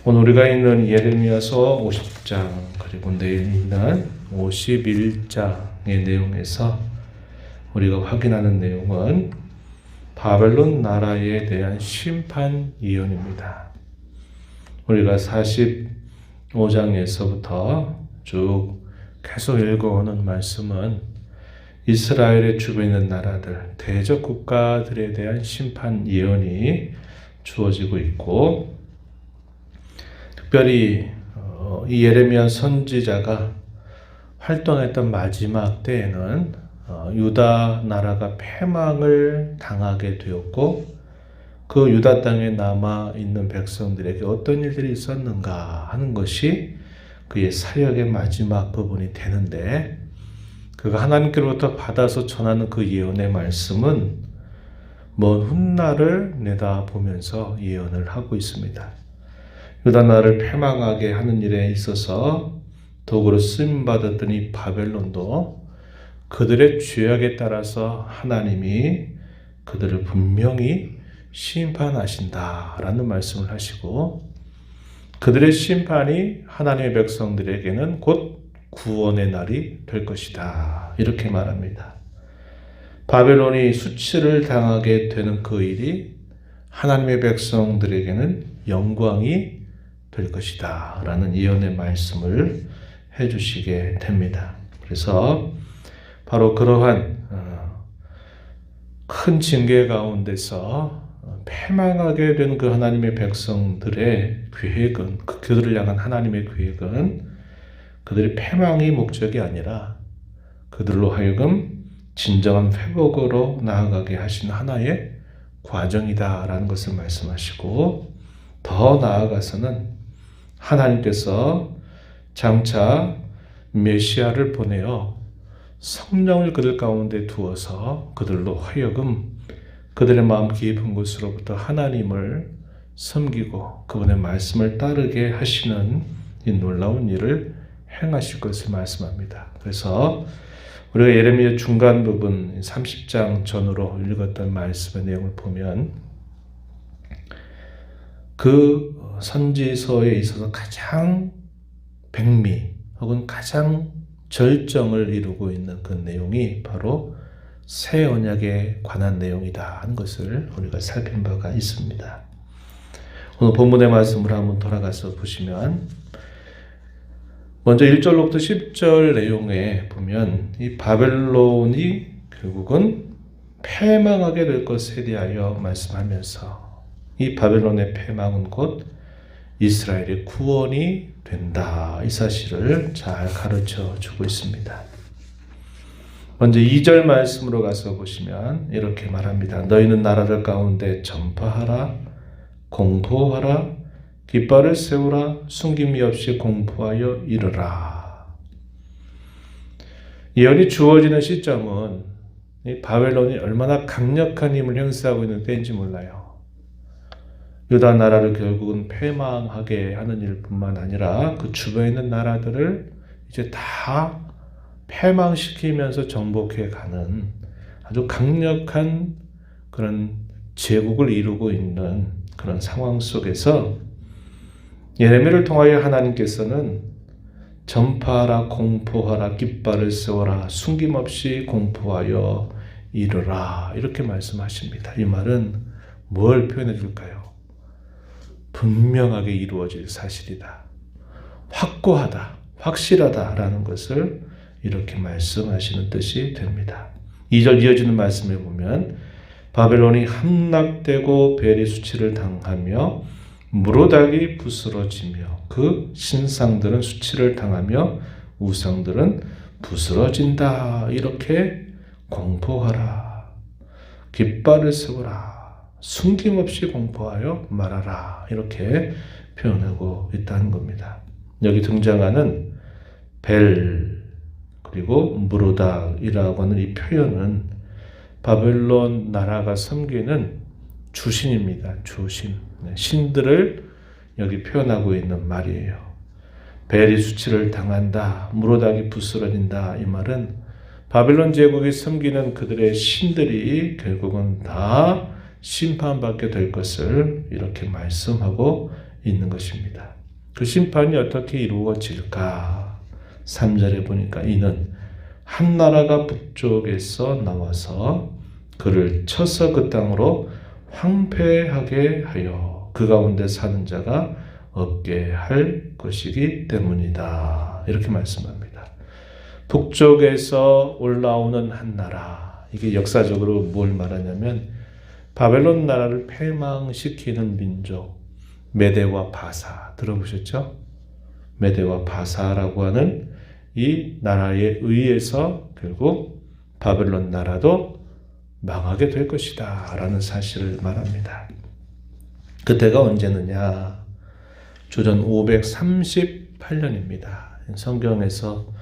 오늘 우리가 있는 예레미야서 50장 그리고 내일 있는 51장의 내용에서 우리가 확인하는 내용은 바벨론 나라에 대한 심판 예언입니다. 우리가 45장에서부터 쭉 계속 읽어오는 말씀은 이스라엘의 주변에 있는 나라들, 대적 국가들에 대한 심판 예언이 주어지고 있고, 특별히 이 예레미야 선지자가 활동했던 마지막 때에는 유다 나라가 패망을 당하게 되었고, 그 유다 땅에 남아있는 백성들에게 어떤 일들이 있었는가 하는 것이 그의 사역의 마지막 부분이 되는데, 그가 하나님께로부터 받아서 전하는 그 예언의 말씀은 먼 훗날을 내다보면서 예언을 하고 있습니다. 유다 나라를 패망하게 하는 일에 있어서 도구로 쓰임받았던 이 바벨론도 그들의 죄악에 따라서 하나님이 그들을 분명히 심판하신다라는 말씀을 하시고, 그들의 심판이 하나님의 백성들에게는 곧 구원의 날이 될 것이다, 이렇게 말합니다. 바벨론이 수치를 당하게 되는 그 일이 하나님의 백성들에게는 영광이 될 것이다 라는 예언의 말씀을 해주시게 됩니다. 그래서 바로 그러한 큰 징계 가운데서 패망하게 된 그 하나님의 백성들의 계획은, 그들을 향한 하나님의 계획은 그들의 패망이 목적이 아니라 그들로 하여금 진정한 회복으로 나아가게 하신 하나의 과정이다라는 것을 말씀하시고, 더 나아가서는 하나님께서 장차 메시아를 보내어 성령을 그들 가운데 두어서 그들로 하여금 그들의 마음 깊은 곳으로부터 하나님을 섬기고 그분의 말씀을 따르게 하시는 이 놀라운 일을 행하실 것을 말씀합니다. 그래서 우리가 예레미야 중간 부분 30장 전으로 읽었던 말씀의 내용을 보면, 그 선지서에 있어서 가장 백미 혹은 가장 절정을 이루고 있는 그 내용이 바로 새 언약에 관한 내용이다 하는 것을 우리가 살핀 바가 있습니다. 오늘 본문의 말씀을 한번 돌아가서 보시면, 먼저 1절로부터 10절 내용에 보면 이 바벨론이 결국은 패망하게 될 것에 대하여 말씀하면서, 이 바벨론의 패망은 곧 이스라엘의 구원이 된다, 이 사실을 잘 가르쳐 주고 있습니다. 먼저 2절 말씀으로 가서 보시면 이렇게 말합니다. 너희는 나라들 가운데 전파하라, 공포하라, 깃발을 세우라, 숨김이 없이 공포하여 이르라. 예언이 주어지는 시점은 이 바벨론이 얼마나 강력한 힘을 행사하고 있는 때인지 몰라요. 유다 나라를 결국은 패망하게 하는 일뿐만 아니라 그 주변에 있는 나라들을 이제 다 패망시키면서 정복해 가는 아주 강력한 그런 제국을 이루고 있는 그런 상황 속에서 예레미야를 통하여 하나님께서는 전파하라, 공포하라, 깃발을 세워라, 숨김없이 공포하여 이르라, 이렇게 말씀하십니다. 이 말은 뭘 표현해 줄까요? 분명하게 이루어질 사실이다, 확고하다, 확실하다라는 것을 이렇게 말씀하시는 뜻이 됩니다. 2절 이어지는 말씀에 보면 바벨론이 함락되고 벨이 수치를 당하며 무로닥이 부스러지며 그 신상들은 수치를 당하며 우상들은 부스러진다, 이렇게 공포하라, 깃발을 세우라, 숨김없이 공포하여 말하라, 이렇게 표현하고 있다는 겁니다. 여기 등장하는 벨 그리고 무로닥이라고 하는 이 표현은 바벨론 나라가 섬기는 주신입니다. 주신, 신들을 여기 표현하고 있는 말이에요. 벨이 수치를 당한다, 무로닥이 부스러진다, 이 말은 바벨론 제국이 섬기는 그들의 신들이 결국은 다 심판받게 될 것을 이렇게 말씀하고 있는 것입니다. 그 심판이 어떻게 이루어질까? 3절에 보니까 이는 한 나라가 북쪽에서 나와서 그를 쳐서 그 땅으로 황폐하게 하여 그 가운데 사는 자가 없게 할 것이기 때문이다. 이렇게 말씀합니다. 북쪽에서 올라오는 한 나라. 이게 역사적으로 뭘 말하냐면 바벨론 나라를 패망시키는 민족 메대와 바사 들어보셨죠? 메대와 바사라고 하는 이 나라에 의해서 결국 바벨론 나라도 망하게 될 것이다 라는 사실을 말합니다. 그때가 언제느냐? 주전 538년입니다. 성경에서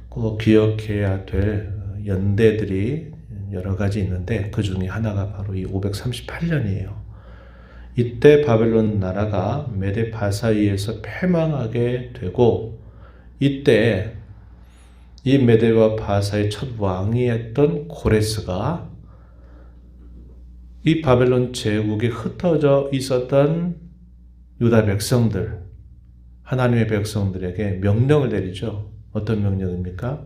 꼭 기억해야 될 연대들이 여러 가지 있는데 그 중에 하나가 바로 이 538년이에요. 이때 바벨론 나라가 메데 바사이에서 패망하게 되고 이때 이 메데와 바사의 첫 왕이 했던 고레스가 이 바벨론 제국에 흩어져 있었던 유다 백성들, 하나님의 백성들에게 명령을 내리죠. 어떤 명령입니까?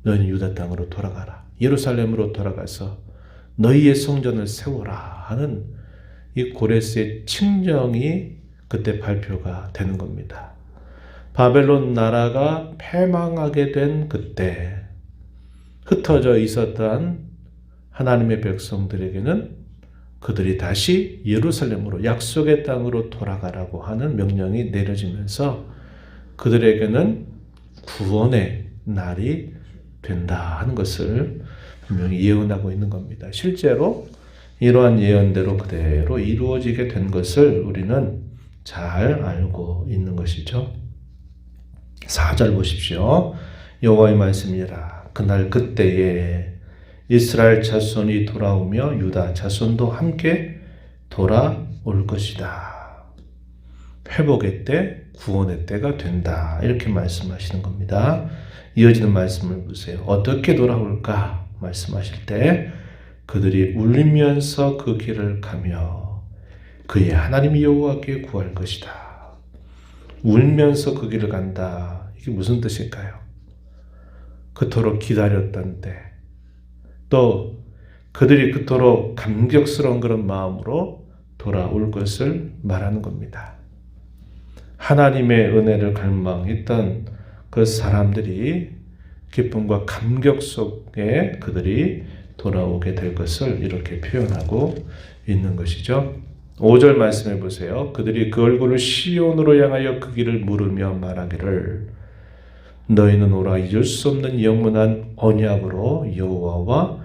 너희는 유다 땅으로 돌아가라. 예루살렘으로 돌아가서 너희의 성전을 세워라 하는 이 고레스의 칙령이 그때 발표가 되는 겁니다. 바벨론 나라가 패망하게 된 그때 흩어져 있었던 하나님의 백성들에게는 그들이 다시 예루살렘으로 약속의 땅으로 돌아가라고 하는 명령이 내려지면서 그들에게는 구원의 날이 된다 하는 것을 분명히 예언하고 있는 겁니다. 실제로 이러한 예언대로 그대로 이루어지게 된 것을 우리는 잘 알고 있는 것이죠. 4절 보십시오. 여호와의 말씀이라. 그날 그때에 이스라엘 자손이 돌아오며 유다 자손도 함께 돌아올 것이다. 회복의 때, 구원의 때가 된다. 이렇게 말씀하시는 겁니다. 이어지는 말씀을 보세요. 어떻게 돌아올까? 말씀하실 때 그들이 울면서 그 길을 가며 그의 하나님 여호와께 구할 것이다. 울면서 그 길을 간다. 이게 무슨 뜻일까요? 그토록 기다렸던 때, 또 그들이 그토록 감격스러운 그런 마음으로 돌아올 것을 말하는 겁니다. 하나님의 은혜를 갈망했던 그 사람들이 기쁨과 감격 속에 그들이 돌아오게 될 것을 이렇게 표현하고 있는 것이죠. 5절 말씀해 보세요. 그들이 그 얼굴을 시온으로 향하여 그 길을 물으며 말하기를 너희는 오라 잊을 수 없는 영원한 언약으로 여호와와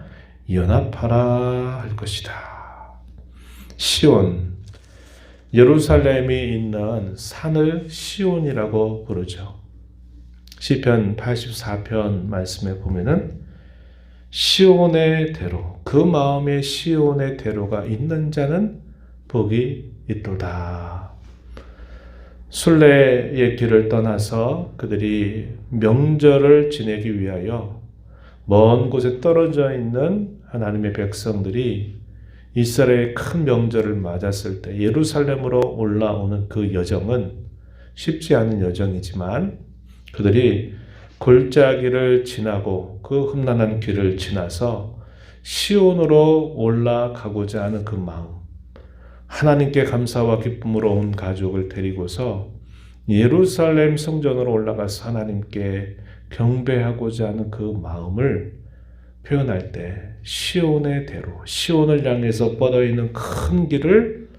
연합하라 할 것이다. 시온, 예루살렘이 있는 산을 시온이라고 부르죠. 시편 84편 말씀에 보면은 시온의 대로, 그 마음에 시온의 대로가 있는 자는 복이 있도다. 순례의 길을 떠나서 그들이 명절을 지내기 위하여 먼 곳에 떨어져 있는 하나님의 백성들이 이스라엘의 큰 명절을 맞았을 때 예루살렘으로 올라오는 그 여정은 쉽지 않은 여정이지만 그들이 골짜기를 지나고 그 험난한 길을 지나서 시온으로 올라가고자 하는 그 마음, 하나님께 감사와 기쁨으로 온 가족을 데리고서 예루살렘 성전으로 올라가서 하나님께 경배하고자 하는 그 마음을 표현할 때 시온의 대로, 시온을 향해서 뻗어있는 큰 길을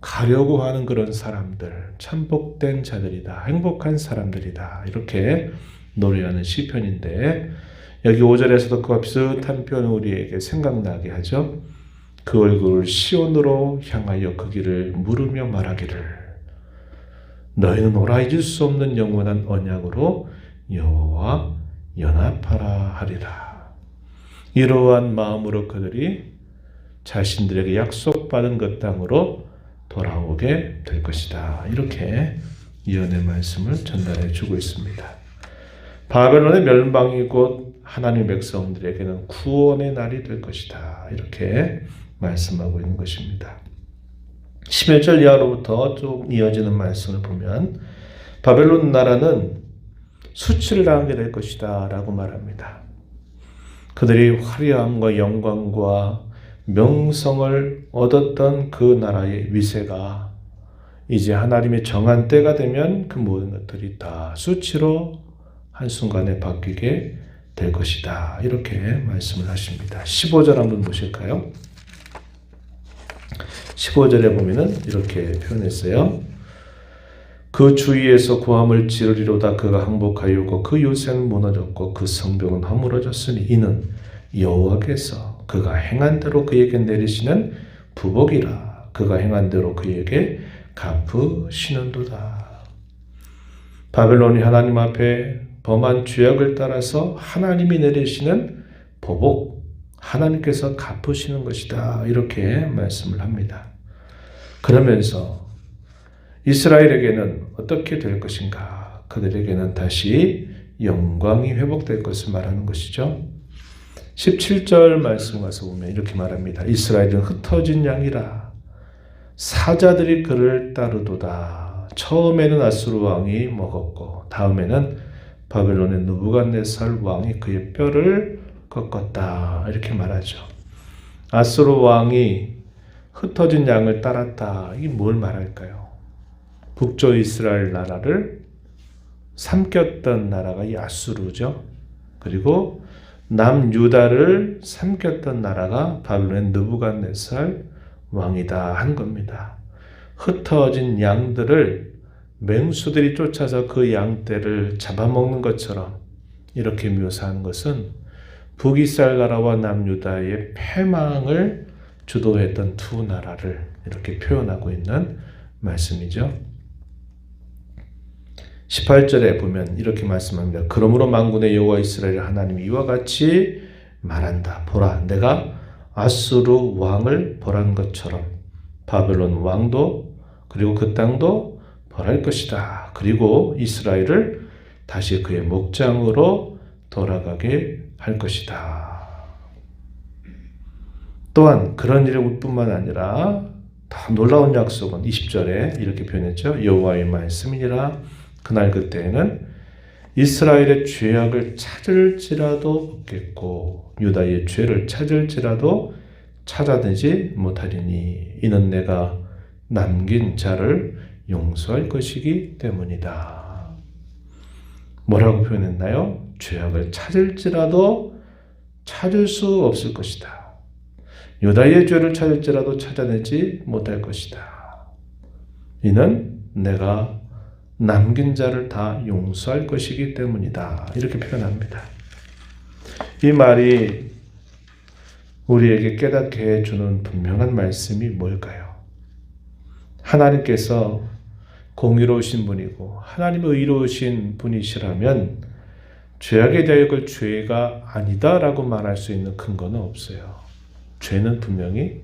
가려고 하는 그런 사람들, 참 복된 자들이다, 행복한 사람들이다, 이렇게 노래하는 시편인데 여기 5절에서도 그와 비슷한 표현을 우리에게 생각나게 하죠. 그 얼굴을 시온으로 향하여 그 길을 물으며 말하기를 너희는 오라 잊을 수 없는 영원한 언약으로 여호와 연합하라 하리라. 이러한 마음으로 그들이 자신들에게 약속받은 그 땅으로 돌아오게 될 것이다. 이렇게 예언의 말씀을 전달해 주고 있습니다. 바벨론의 멸망이 곧 하나님의 백성들에게는 구원의 날이 될 것이다. 이렇게 말씀하고 있는 것입니다. 11절 이하로부터 쭉 이어지는 말씀을 보면 바벨론 나라는 수치를 당하게 될 것이다 라고 말합니다. 그들이 화려함과 영광과 명성을 얻었던 그 나라의 위세가 이제 하나님의 정한 때가 되면 그 모든 것들이 다 수치로 한순간에 바뀌게 될 것이다. 이렇게 말씀을 하십니다. 15절 한번 보실까요? 15절에 보면은 이렇게 표현했어요. 그 주위에서 고함을 지르리로다. 그가 항복하였고 그 요새는 무너졌고 그 성벽은 허물어졌으니 이는 여호와께서 그가 행한 대로 그에게 내리시는 부복이라. 그가 행한 대로 그에게 갚으시는도다. 바벨론이 하나님 앞에 범한 죄악을 따라서 하나님이 내리시는 보복, 하나님께서 갚으시는 것이다. 이렇게 말씀을 합니다. 그러면서 이스라엘에게는 어떻게 될 것인가? 그들에게는 다시 영광이 회복될 것을 말하는 것이죠. 17절 말씀 가서 보면 이렇게 말합니다. 이스라엘은 흩어진 양이라 사자들이 그를 따르도다. 처음에는 아수르 왕이 먹었고 다음에는 바벨론의 느부갓네살 왕이 그의 뼈를 꺾었다. 이렇게 말하죠. 아수르 왕이 흩어진 양을 따랐다. 이게 뭘 말할까요? 북쪽 이스라엘 나라를 삼켰던 나라가 이 아수르죠. 그리고 남유다를 삼켰던 나라가 바벨론의 느부갓네살 왕이다 한 겁니다. 흩어진 양들을 맹수들이 쫓아서 그 양떼를 잡아먹는 것처럼 이렇게 묘사하는 것은 북이스라엘 나라와 남유다의 패망을 주도했던 두 나라를 이렇게 표현하고 있는 말씀이죠. 18절에 보면 이렇게 말씀합니다. 그러므로 만군의 여호와 이스라엘 하나님이 이와 같이 말한다. 보라, 내가 아수르 왕을 벌한 것처럼 바벨론 왕도 그리고 그 땅도 벌할 것이다. 그리고 이스라엘을 다시 그의 목장으로 돌아가게 할 것이다. 또한 그런 일뿐만 아니라 더 놀라운 약속은 20절에 이렇게 표현했죠. 여호와의 말씀이니라. 그날 그때에는 이스라엘의 죄악을 찾을지라도 없겠고 유다의 죄를 찾을지라도 찾아내지 못하리니 이는 내가 남긴 자를 용서할 것이기 때문이다. 뭐라고 표현했나요? 죄악을 찾을지라도 찾을 수 없을 것이다. 유다의 죄를 찾을지라도 찾아내지 못할 것이다. 이는 내가 남긴 자를 다 용서할 것이기 때문이다. 이렇게 표현합니다. 이 말이 우리에게 깨닫게 해주는 분명한 말씀이 뭘까요? 하나님께서 공의로우신 분이고 하나님의 의로우신 분이시라면 죄악에 대하여 그걸 죄가 아니다라고 말할 수 있는 근거는 없어요. 죄는 분명히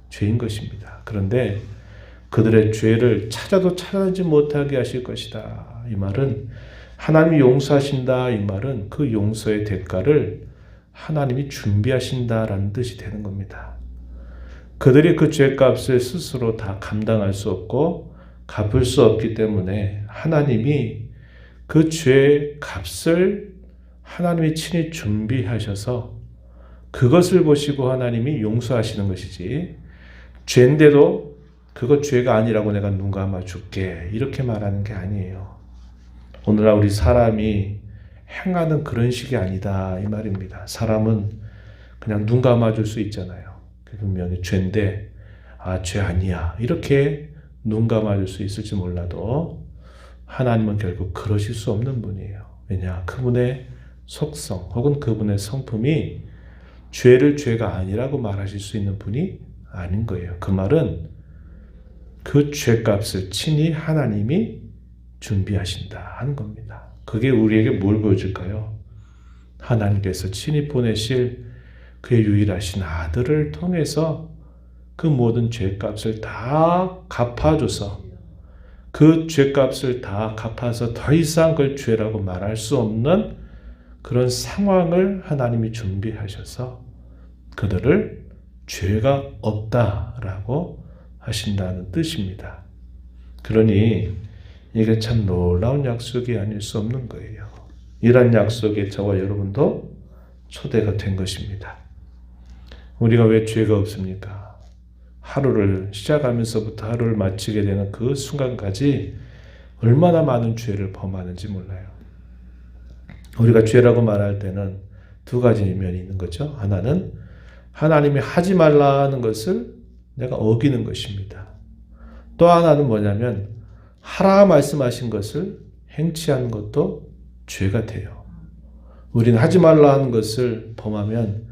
죄인 것입니다. 그런데 그들의 죄를 찾아도 찾아내지 못하게 하실 것이다. 이 말은 하나님이 용서하신다. 이 말은 그 용서의 대가를 하나님이 준비하신다라는 뜻이 되는 겁니다. 그들이 그 죄값을 스스로 다 감당할 수 없고 갚을 수 없기 때문에 하나님이 그 죄의 값을 하나님이 친히 준비하셔서 그것을 보시고 하나님이 용서하시는 것이지 죄인데도 그거 죄가 아니라고 내가 눈 감아 줄게 이렇게 말하는 게 아니에요. 오늘날 우리 사람이 행하는 그런 식이 아니다 이 말입니다. 사람은 그냥 눈 감아 줄 수 있잖아요. 분명히 죄인데 죄 아니야 이렇게 눈 감아 줄 수 있을지 몰라도 하나님은 결국 그러실 수 없는 분이에요. 왜냐? 그분의 속성 혹은 그분의 성품이 죄를 죄가 아니라고 말하실 수 있는 분이 아닌 거예요. 그 말은 그 죄값을 친히 하나님이 준비하신다 하는 겁니다. 그게 우리에게 뭘 보여줄까요? 하나님께서 친히 보내실 그의 유일하신 아들을 통해서 그 모든 죄값을 다 갚아줘서 그 죄값을 다 갚아서 더 이상 그걸 죄라고 말할 수 없는 그런 상황을 하나님이 준비하셔서 그들을 죄가 없다라고 하신다는 뜻입니다. 그러니 이게 참 놀라운 약속이 아닐 수 없는 거예요. 이런 약속에 저와 여러분도 초대가 된 것입니다. 우리가 왜 죄가 없습니까? 하루를 시작하면서부터 하루를 마치게 되는 그 순간까지 얼마나 많은 죄를 범하는지 몰라요. 우리가 죄라고 말할 때는 두 가지 면이 있는 거죠. 하나는 하나님이 하지 말라는 것을 내가 어기는 것입니다. 또 하나는 뭐냐면 하라 말씀하신 것을 행치하는 것도 죄가 돼요. 우리는 하지 말라 하는 것을 범하면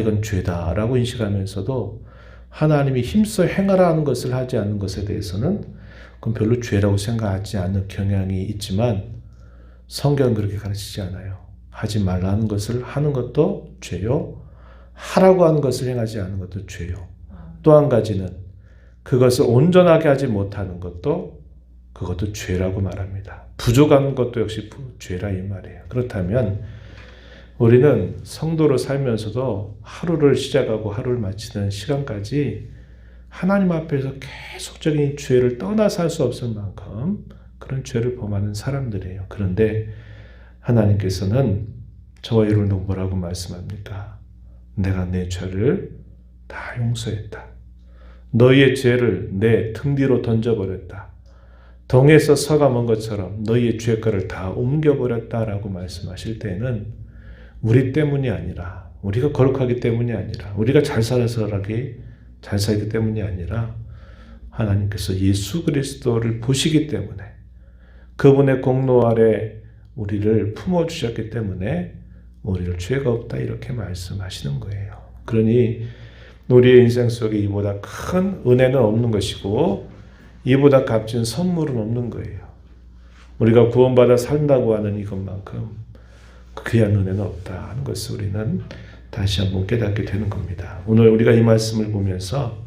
이건 죄다라고 인식하면서도 하나님이 힘써 행하라 하는 것을 하지 않는 것에 대해서는 그건 별로 죄라고 생각하지 않는 경향이 있지만 성경은 그렇게 가르치지 않아요. 하지 말라는 것을 하는 것도 죄요. 하라고 하는 것을 행하지 않는 것도 죄요. 또 한 가지는 그것을 온전하게 하지 못하는 것도 그것도 죄라고 말합니다. 부족한 것도 역시 죄라 이 말이에요. 그렇다면 우리는 성도로 살면서도 하루를 시작하고 하루를 마치는 시간까지 하나님 앞에서 계속적인 죄를 떠나 살 수 없을 만큼 그런 죄를 범하는 사람들이에요. 그런데 하나님께서는 저와 여러분도 뭐라고 말씀합니까? 내가 내 죄를 다 용서했다. 너희의 죄를 내 등 뒤로 던져버렸다. 동에서 서가 먼 것처럼 너희의 죄가를 다 옮겨버렸다라고 말씀하실 때는 우리 때문이 아니라 우리가 거룩하기 때문이 아니라 우리가 잘 살기 때문이 아니라 하나님께서 예수 그리스도를 보시기 때문에 그분의 공로 아래 우리를 품어주셨기 때문에 우리를 죄가 없다 이렇게 말씀하시는 거예요. 그러니 우리의 인생 속에 이보다 큰 은혜는 없는 것이고 이보다 값진 선물은 없는 거예요. 우리가 구원받아 산다고 하는 이것만큼 귀한 은혜는 없다 하는 것을 우리는 다시 한번 깨닫게 되는 겁니다. 오늘 우리가 이 말씀을 보면서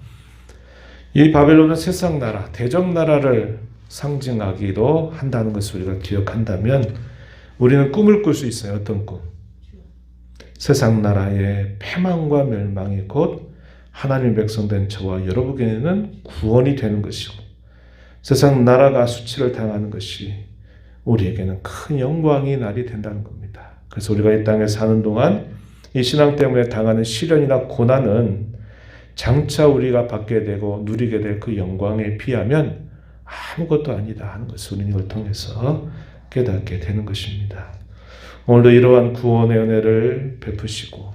이 바벨론은 세상 나라, 대적 나라를 상징하기도 한다는 것을 우리가 기억한다면 우리는 꿈을 꿀 수 있어요. 어떤 꿈? 세상 나라의 패망과 멸망이 곧 하나님의 백성된 저와 여러분에게는 구원이 되는 것이고 세상 나라가 수치를 당하는 것이 우리에게는 큰 영광의 날이 된다는 겁니다. 그래서 우리가 이 땅에 사는 동안 이 신앙 때문에 당하는 시련이나 고난은 장차 우리가 받게 되고 누리게 될 그 영광에 비하면 아무것도 아니다 하는 것을 우리는 이걸 통해서 깨닫게 되는 것입니다. 오늘도 이러한 구원의 은혜를 베푸시고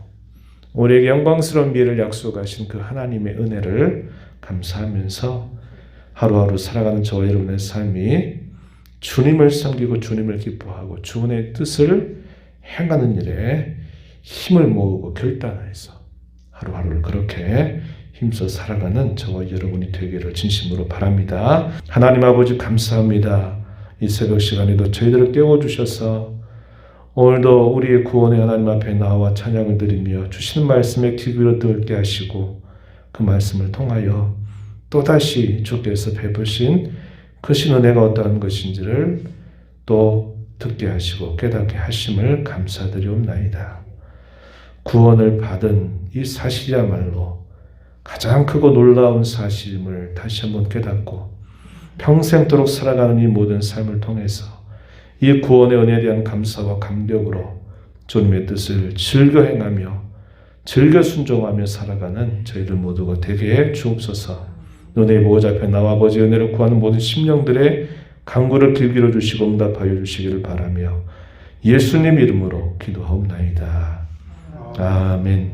우리에게 영광스러운 미래를 약속하신 그 하나님의 은혜를 감사하면서 하루하루 살아가는 저와 여러분의 삶이 주님을 섬기고 주님을 기뻐하고 주님의 뜻을 행하는 일에 힘을 모으고 결단해서 하루하루를 그렇게 힘써 살아가는 저와 여러분이 되기를 진심으로 바랍니다. 하나님 아버지 감사합니다. 이 새벽 시간에도 저희들을 깨워주셔서 오늘도 우리의 구원의 하나님 앞에 나와 찬양을 드리며 주시는 말씀에 귀 기울여 듣게 하시고 그 말씀을 통하여 또다시 주께서 베푸신 크신 은혜가 어떠한 것인지를 또 듣게 하시고 깨닫게 하심을 감사드리옵나이다. 구원을 받은 이 사실이야말로 가장 크고 놀라운 사실임을 다시 한번 깨닫고 평생도록 살아가는 이 모든 삶을 통해서 이 구원의 은혜에 대한 감사와 감격으로 주님의 뜻을 즐겨 행하며 즐겨 순종하며 살아가는 저희들 모두가 되게 해 주옵소서. 눈의 보호자 앞에 나와 아버지 은혜를 구하는 모든 심령들의 간구를 길들여 주시고 응답하여 주시기를 바라며 예수님 이름으로 기도하옵나이다. 아멘.